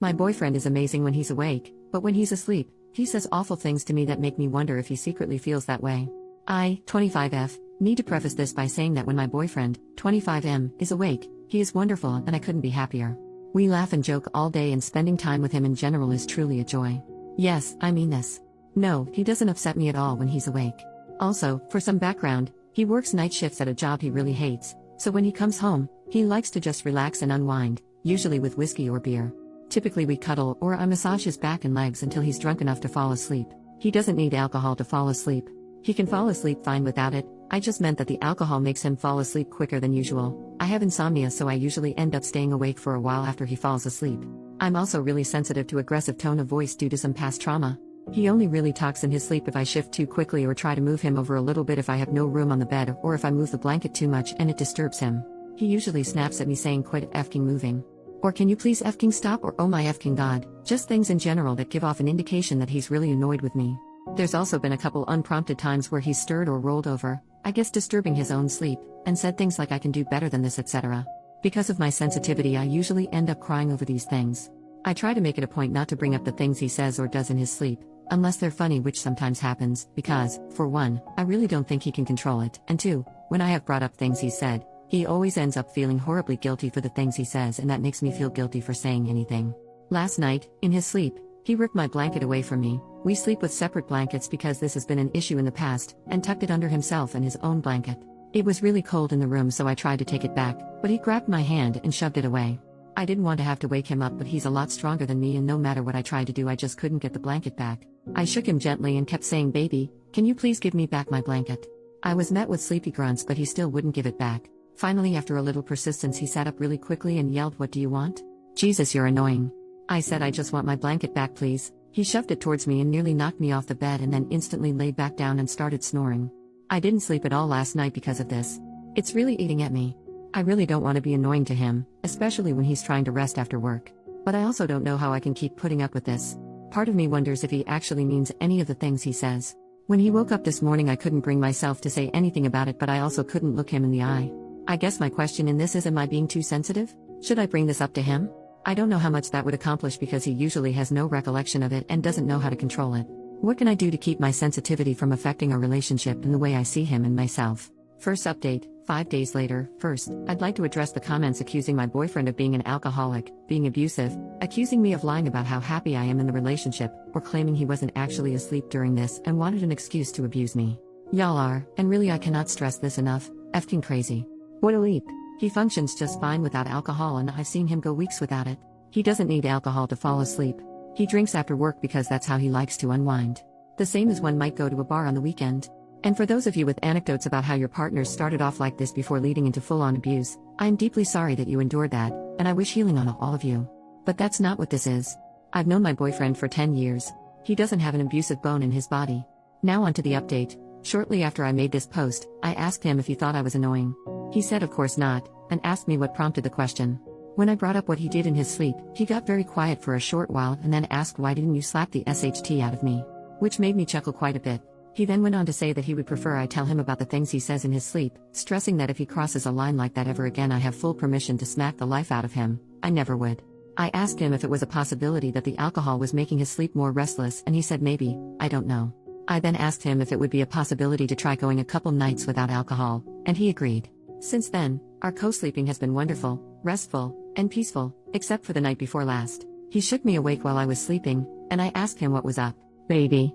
My boyfriend is amazing when he's awake, but when he's asleep, he says awful things to me that make me wonder if he secretly feels that way. I, 25F, need to preface this by saying that when my boyfriend, 25M, is awake, he is wonderful and I couldn't be happier. We laugh and joke all day and spending time with him in general is truly a joy. Yes, I mean this. No, he doesn't upset me at all when he's awake. Also, for some background, he works night shifts at a job he really hates, so when he comes home, he likes to just relax and unwind, usually with whiskey or beer. Typically we cuddle or I massage his back and legs until he's drunk enough to fall asleep. He doesn't need alcohol to fall asleep. He can fall asleep fine without it. I just meant that the alcohol makes him fall asleep quicker than usual. I have insomnia, so I usually end up staying awake for a while after he falls asleep. I'm also really sensitive to aggressive tone of voice due to some past trauma. He only really talks in his sleep if I shift too quickly or try to move him over a little bit if I have no room on the bed or if I move the blanket too much and it disturbs him. He usually snaps at me saying quit effing moving. Or can you please effing stop, or oh my effing god, just things in general that give off an indication that he's really annoyed with me. There's also been a couple unprompted times where he's stirred or rolled over, I guess disturbing his own sleep, and said things like I can do better than this, etc. Because of my sensitivity, I usually end up crying over these things. I try to make it a point not to bring up the things he says or does in his sleep, unless they're funny, which sometimes happens, because, for one, I really don't think he can control it, and two, when I have brought up things he said, he always ends up feeling horribly guilty for the things he says, and that makes me feel guilty for saying anything. Last night, in his sleep, he ripped my blanket away from me. We sleep with separate blankets because this has been an issue in the past, and tucked it under himself and his own blanket. It was really cold in the room, so I tried to take it back, but he grabbed my hand and shoved it away. I didn't want to have to wake him up, but he's a lot stronger than me, and no matter what I tried to do, I just couldn't get the blanket back. I shook him gently and kept saying, "Baby, can you please give me back my blanket?" I was met with sleepy grunts, but he still wouldn't give it back. Finally, after a little persistence, he sat up really quickly and yelled, "What do you want?" "Jesus, you're annoying." I said, "I just want my blanket back, please." He shoved it towards me and nearly knocked me off the bed, and then instantly laid back down and started snoring. I didn't sleep at all last night because of this. It's really eating at me. I really don't want to be annoying to him, especially when he's trying to rest after work. But I also don't know how I can keep putting up with this. Part of me wonders if he actually means any of the things he says. When he woke up this morning, I couldn't bring myself to say anything about it, but I also couldn't look him in the eye. I guess my question in this is, am I being too sensitive? Should I bring this up to him? I don't know how much that would accomplish because he usually has no recollection of it and doesn't know how to control it. What can I do to keep my sensitivity from affecting our relationship and the way I see him and myself? First update, 5 days later. First, I'd like to address the comments accusing my boyfriend of being an alcoholic, being abusive, accusing me of lying about how happy I am in the relationship, or claiming he wasn't actually asleep during this and wanted an excuse to abuse me. Y'all are, and really I cannot stress this enough, effing crazy. What a leap. He functions just fine without alcohol, and I've seen him go weeks without it. He doesn't need alcohol to fall asleep. He drinks after work because that's how he likes to unwind. The same as one might go to a bar on the weekend. And for those of you with anecdotes about how your partners started off like this before leading into full-on abuse, I'm deeply sorry that you endured that, and I wish healing on all of you. But that's not what this is. I've known my boyfriend for 10 years. He doesn't have an abusive bone in his body. Now on to the update. Shortly after I made this post, I asked him if he thought I was annoying. He said of course not, and asked me what prompted the question. When I brought up what he did in his sleep, he got very quiet for a short while and then asked, "Why didn't you slap the SHT out of me?" Which made me chuckle quite a bit. He then went on to say that he would prefer I tell him about the things he says in his sleep, stressing that if he crosses a line like that ever again, I have full permission to smack the life out of him. I never would. I asked him if it was a possibility that the alcohol was making his sleep more restless, and he said maybe, I don't know. I then asked him if it would be a possibility to try going a couple nights without alcohol, and he agreed. Since then, our co-sleeping has been wonderful, restful, and peaceful, except for the night before last. He shook me awake while I was sleeping, and I asked him what was up. Baby,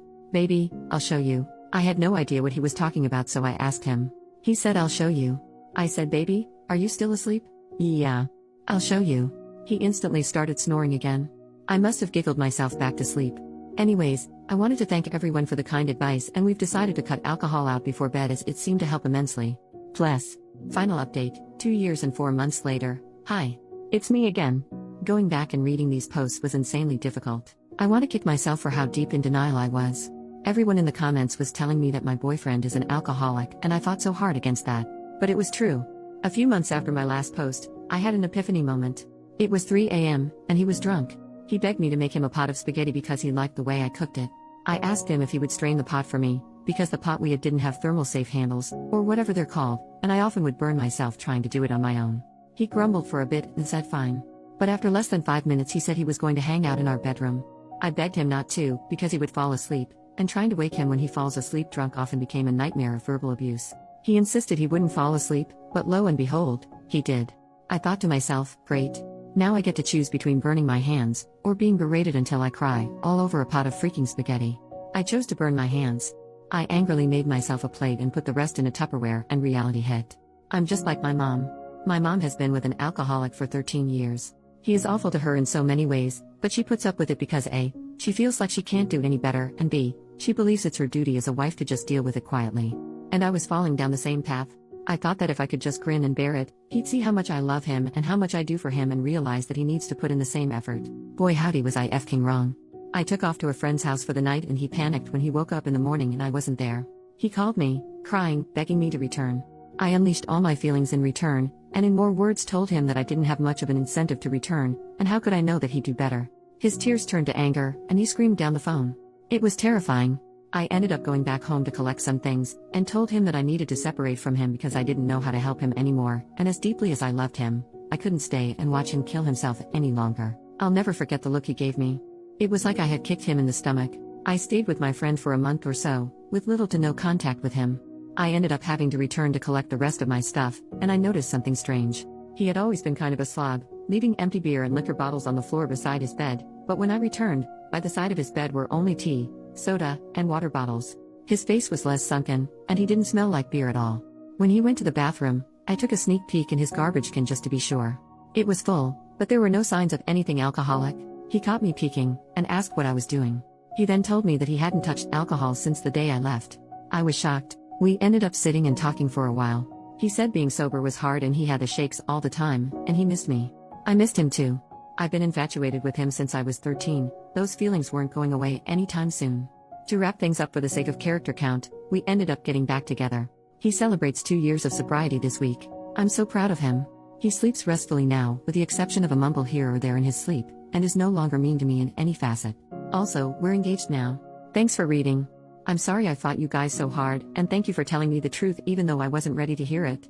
I'll show you. I had no idea what he was talking about, so I asked him. He said, "I'll show you." I said, "Baby, are you still asleep?" "Yeah. I'll show you." He instantly started snoring again. I must have giggled myself back to sleep. Anyways, I wanted to thank everyone for the kind advice, and we've decided to cut alcohol out before bed as it seemed to help immensely. Bless. Final update, 2 years and 4 months later. Hi. It's me again. Going back and reading these posts was insanely difficult. I want to kick myself for how deep in denial I was. Everyone in the comments was telling me that my boyfriend is an alcoholic, and I fought so hard against that. But it was true. A few months after my last post, I had an epiphany moment. It was 3 a.m., and he was drunk. He begged me to make him a pot of spaghetti because he liked the way I cooked it. I asked him if he would strain the pot for me, because the pot we had didn't have thermal safe handles, or whatever they're called, and I often would burn myself trying to do it on my own. He grumbled for a bit and said fine. But after less than 5 minutes, he said he was going to hang out in our bedroom. I begged him not to, because he would fall asleep, and trying to wake him when he falls asleep drunk often became a nightmare of verbal abuse. He insisted he wouldn't fall asleep, but lo and behold, he did. I thought to myself, great. Now I get to choose between burning my hands, or being berated until I cry, all over a pot of freaking spaghetti. I chose to burn my hands. I angrily made myself a plate and put the rest in a Tupperware, and reality hit. I'm just like my mom. My mom has been with an alcoholic for 13 years. He is awful to her in so many ways, but she puts up with it because A, she feels like she can't do any better, and B, she believes it's her duty as a wife to just deal with it quietly. And I was falling down the same path. I thought that if I could just grin and bear it, he'd see how much I love him and how much I do for him and realize that he needs to put in the same effort. Boy howdy was I effing wrong. I took off to a friend's house for the night and he panicked when he woke up in the morning and I wasn't there. He called me, crying, begging me to return. I unleashed all my feelings in return, and in more words told him that I didn't have much of an incentive to return, and how could I know that he'd do better? His tears turned to anger, and he screamed down the phone. It was terrifying. I ended up going back home to collect some things, and told him that I needed to separate from him because I didn't know how to help him anymore, and as deeply as I loved him, I couldn't stay and watch him kill himself any longer. I'll never forget the look he gave me. It was like I had kicked him in the stomach. I stayed with my friend for a month or so, with little to no contact with him. I ended up having to return to collect the rest of my stuff, and I noticed something strange. He had always been kind of a slob, leaving empty beer and liquor bottles on the floor beside his bed, but when I returned, by the side of his bed were only tea, soda, and water bottles. His face was less sunken, and he didn't smell like beer at all. When he went to the bathroom, I took a sneak peek in his garbage can just to be sure. It was full, but there were no signs of anything alcoholic. He caught me peeking, and asked what I was doing. He then told me that he hadn't touched alcohol since the day I left. I was shocked. We ended up sitting and talking for a while. He said being sober was hard and he had the shakes all the time, and he missed me. I missed him too. I've been infatuated with him since I was 13, those feelings weren't going away anytime soon. To wrap things up for the sake of character count, we ended up getting back together. He celebrates 2 years of sobriety this week. I'm so proud of him. He sleeps restfully now, with the exception of a mumble here or there in his sleep, and is no longer mean to me in any facet. Also, we're engaged now. Thanks for reading. I'm sorry I fought you guys so hard, and thank you for telling me the truth even though I wasn't ready to hear it.